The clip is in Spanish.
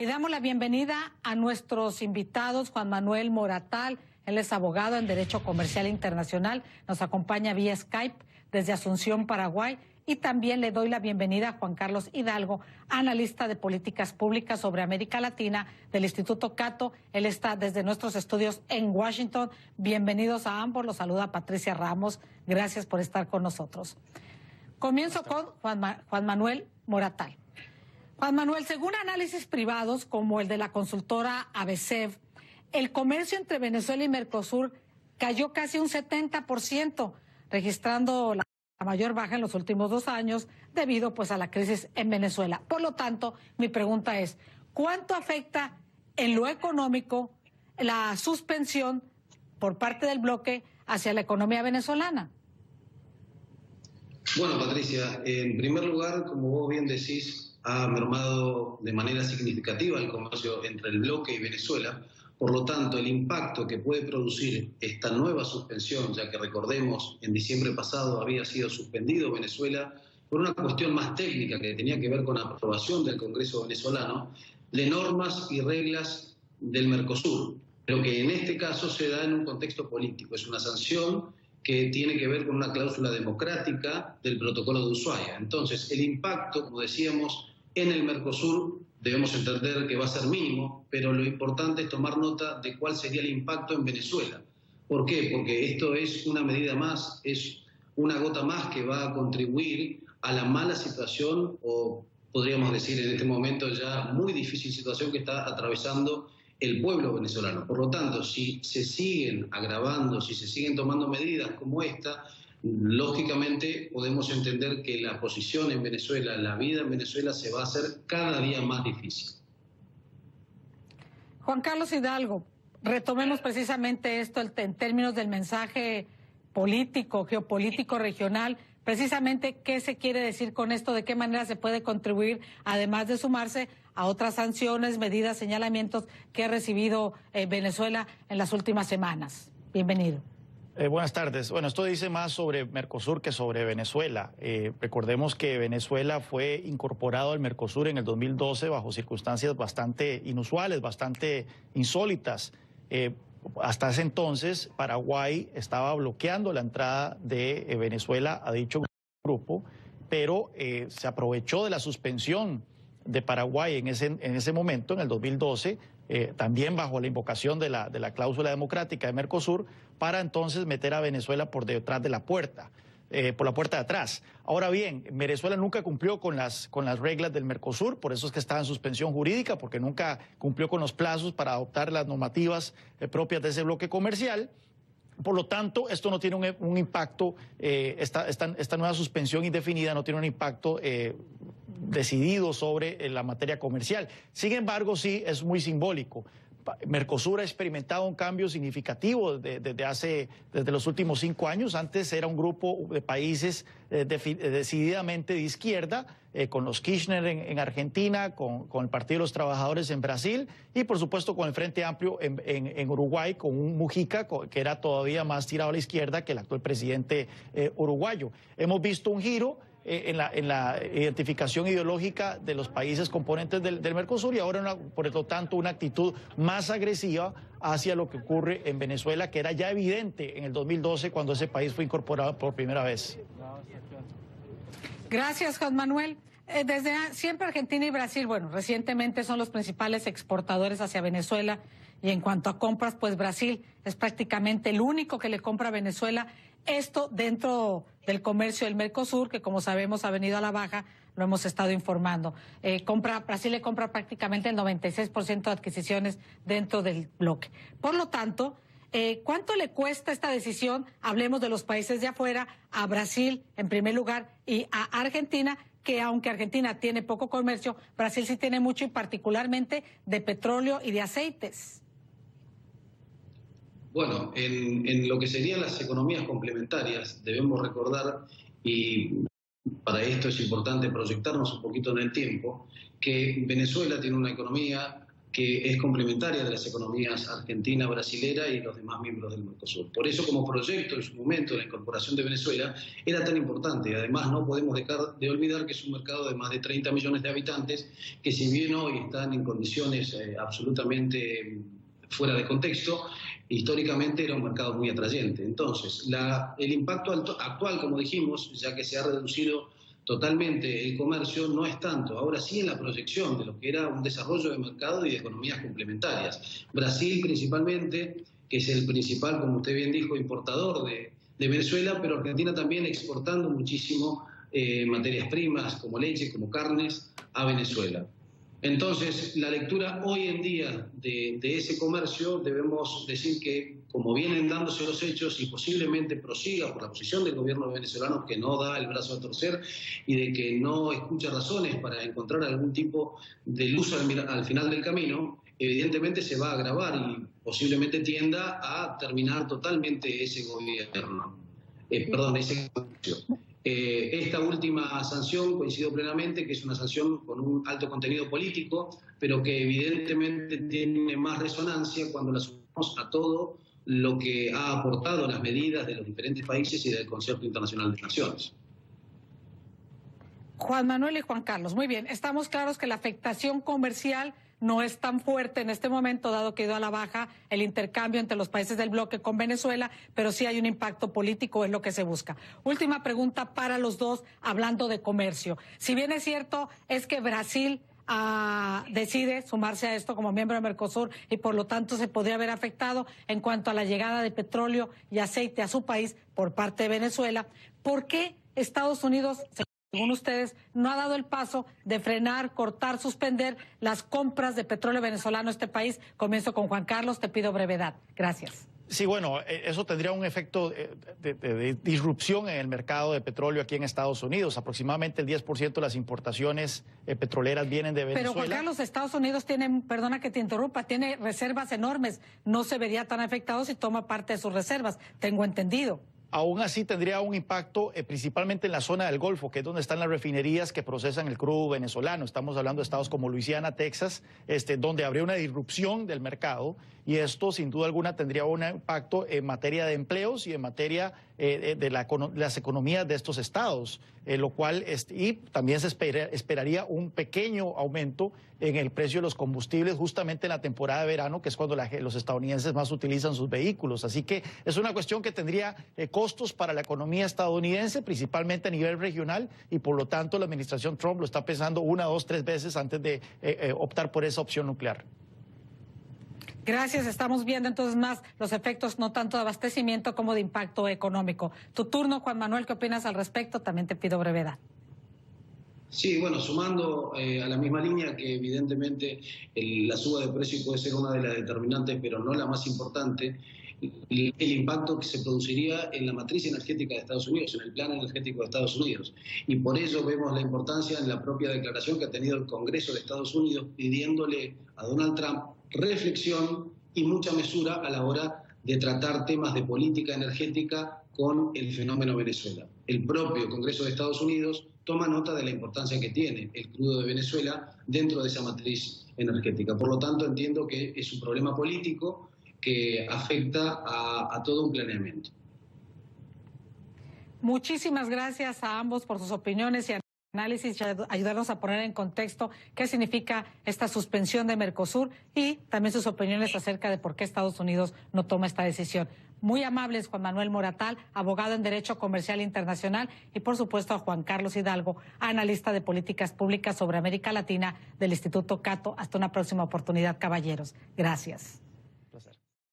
y damos la bienvenida a nuestros invitados. Juan Manuel Moratal, él es abogado en Derecho Comercial Internacional, nos acompaña vía Skype desde Asunción, Paraguay, y también le doy la bienvenida a Juan Carlos Hidalgo, analista de políticas públicas sobre América Latina del Instituto Cato. Él está desde nuestros estudios en Washington. Bienvenidos a ambos, los saluda Patricia Ramos, gracias por estar con nosotros. Comienzo con Juan Manuel Moratal. Juan Manuel, según análisis privados como el de la consultora ABCEV, el comercio entre Venezuela y Mercosur cayó casi un 70%, registrando la mayor baja en los últimos 2 años debido pues a la crisis en Venezuela. Por lo tanto, mi pregunta es, ¿cuánto afecta en lo económico la suspensión por parte del bloque hacia la economía venezolana? Bueno, Patricia, en primer lugar, como vos bien decís, ha mermado de manera significativa el comercio entre el bloque y Venezuela. Por lo tanto, el impacto que puede producir esta nueva suspensión, ya que recordemos, en diciembre pasado había sido suspendido Venezuela por una cuestión más técnica que tenía que ver con la aprobación del Congreso venezolano de normas y reglas del Mercosur, pero que en este caso se da en un contexto político. Es una sanción que tiene que ver con una cláusula democrática del protocolo de Ushuaia. Entonces, el impacto, como decíamos, en el Mercosur debemos entender que va a ser mínimo, pero lo importante es tomar nota de cuál sería el impacto en Venezuela. ¿Por qué? Porque esto es una medida más, es una gota más que va a contribuir a la mala situación, o podríamos decir en este momento ya muy difícil situación que está atravesando el pueblo venezolano. Por lo tanto, si se siguen agravando, si se siguen tomando medidas como esta, lógicamente podemos entender que la posición en Venezuela, la vida en Venezuela se va a hacer cada día más difícil. Juan Carlos Hidalgo, retomemos precisamente esto en términos del mensaje político, geopolítico, regional. Precisamente, ¿qué se quiere decir con esto? ¿De qué manera se puede contribuir, además de sumarse a otras sanciones, medidas, señalamientos que ha recibido Venezuela en las últimas semanas? Bienvenido. Buenas tardes. Bueno, esto dice más sobre Mercosur que sobre Venezuela. Recordemos que Venezuela fue incorporado al Mercosur en el 2012 bajo circunstancias bastante inusuales, bastante insólitas. Hasta ese entonces, Paraguay estaba bloqueando la entrada de Venezuela a dicho grupo, pero se aprovechó de la suspensión de Paraguay en ese momento, en el 2012, también bajo la invocación de la cláusula democrática de Mercosur, para entonces meter a Venezuela por detrás de la puerta, por la puerta de atrás. Ahora bien, Venezuela nunca cumplió con las reglas del Mercosur, por eso es que está en suspensión jurídica, porque nunca cumplió con los plazos para adoptar las normativas propias de ese bloque comercial. Por lo tanto, esto no tiene un impacto, esta nueva suspensión indefinida no tiene un impacto decidido sobre la materia comercial. Sin embargo, sí es muy simbólico. Mercosur ha experimentado un cambio significativo desde los últimos 5 años. Antes era un grupo de países decididamente de izquierda, con los Kirchner en Argentina, con el Partido de los Trabajadores en Brasil y por supuesto con el Frente Amplio en Uruguay, con un Mujica que era todavía más tirado a la izquierda que el actual presidente uruguayo. Hemos visto un giro en la identificación ideológica de los países componentes del Mercosur y ahora, por lo tanto, una actitud más agresiva hacia lo que ocurre en Venezuela, que era ya evidente en el 2012 cuando ese país fue incorporado por primera vez. Gracias, Juan Manuel. Desde siempre Argentina y Brasil, bueno, recientemente son los principales exportadores hacia Venezuela, y en cuanto a compras, pues Brasil es prácticamente el único que le compra a Venezuela. Esto dentro del comercio del Mercosur, que como sabemos ha venido a la baja, lo hemos estado informando. Brasil le compra prácticamente el 96% de adquisiciones dentro del bloque. Por lo tanto, ¿cuánto le cuesta esta decisión? Hablemos de los países de afuera, a Brasil en primer lugar y a Argentina, que aunque Argentina tiene poco comercio, Brasil sí tiene mucho, y particularmente de petróleo y de aceites. Bueno, en lo que serían las economías complementarias, debemos recordar, y para esto es importante proyectarnos un poquito en el tiempo, que Venezuela tiene una economía que es complementaria de las economías argentina, brasilera y los demás miembros del Mercosur. Por eso, como proyecto en su momento, la incorporación de Venezuela era tan importante. Además, no podemos dejar de olvidar que es un mercado de más de 30 millones de habitantes, que si bien hoy están en condiciones absolutamente fuera de contexto, históricamente era un mercado muy atrayente. Entonces, el impacto actual, como dijimos, ya que se ha reducido totalmente el comercio, no es tanto. Ahora sí, en la proyección de lo que era un desarrollo de mercado y de economías complementarias. Brasil principalmente, que es el principal, como usted bien dijo, importador de Venezuela, pero Argentina también exportando muchísimo materias primas como leche, como carnes, a Venezuela. Entonces, la lectura hoy en día de ese comercio, debemos decir que, como vienen dándose los hechos y posiblemente prosiga por la posición del gobierno venezolano, que no da el brazo a torcer y de que no escucha razones para encontrar algún tipo de luz al final del camino, evidentemente se va a agravar y posiblemente tienda a terminar totalmente ese gobierno. Ese comercio. Esta última sanción, coincido plenamente, que es una sanción con un alto contenido político, pero que evidentemente tiene más resonancia cuando la sumamos a todo lo que ha aportado las medidas de los diferentes países y del Concierto Internacional de Naciones. Juan Manuel y Juan Carlos, muy bien, estamos claros que la afectación comercial no es tan fuerte en este momento, dado que ha ido a la baja el intercambio entre los países del bloque con Venezuela, pero sí hay un impacto político, es lo que se busca. Última pregunta para los dos, hablando de comercio. Si bien es cierto, es que Brasil decide sumarse a esto como miembro de Mercosur y por lo tanto se podría haber afectado en cuanto a la llegada de petróleo y aceite a su país por parte de Venezuela, ¿por qué Estados Unidos, según ustedes, no ha dado el paso de frenar, cortar, suspender las compras de petróleo venezolano a este país? Comienzo con Juan Carlos, te pido brevedad. Gracias. Sí, bueno, eso tendría un efecto de disrupción en el mercado de petróleo aquí en Estados Unidos. Aproximadamente el 10% de las importaciones petroleras vienen de Venezuela. Pero Juan Carlos, Estados Unidos tiene, perdona que te interrumpa, tiene reservas enormes. No se vería tan afectado si toma parte de sus reservas, tengo entendido. Aún así tendría un impacto principalmente en la zona del Golfo, que es donde están las refinerías que procesan el crudo venezolano. Estamos hablando de estados como Luisiana, Texas, donde habría una disrupción del mercado y esto sin duda alguna tendría un impacto en materia de empleos y en materia de las economías de estos estados, lo cual y también se esperaría un pequeño aumento en el precio de los combustibles justamente en la temporada de verano, que es cuando los estadounidenses más utilizan sus vehículos. Así que es una cuestión que tendría costos para la economía estadounidense, principalmente a nivel regional, y por lo tanto la administración Trump lo está pensando 1, 2, 3 veces antes de optar por esa opción nuclear. Gracias, estamos viendo entonces más los efectos no tanto de abastecimiento como de impacto económico. Tu turno, Juan Manuel, ¿qué opinas al respecto? También te pido brevedad. Sí, bueno, sumando a la misma línea que evidentemente la suba de precios puede ser una de las determinantes, pero no la más importante, el impacto que se produciría en la matriz energética de Estados Unidos, en el plan energético de Estados Unidos. Y por ello vemos la importancia en la propia declaración que ha tenido el Congreso de Estados Unidos pidiéndole a Donald Trump reflexión y mucha mesura a la hora de tratar temas de política energética con el fenómeno Venezuela. El propio Congreso de Estados Unidos toma nota de la importancia que tiene el crudo de Venezuela dentro de esa matriz energética. Por lo tanto, entiendo que es un problema político que afecta a todo un planeamiento. Muchísimas gracias a ambos por sus opiniones y análisis y ayudarnos a poner en contexto qué significa esta suspensión de Mercosur y también sus opiniones acerca de por qué Estados Unidos no toma esta decisión. Muy amables, Juan Manuel Moratal, abogado en Derecho Comercial Internacional, y por supuesto a Juan Carlos Hidalgo, analista de políticas públicas sobre América Latina del Instituto Cato. Hasta una próxima oportunidad, caballeros. Gracias.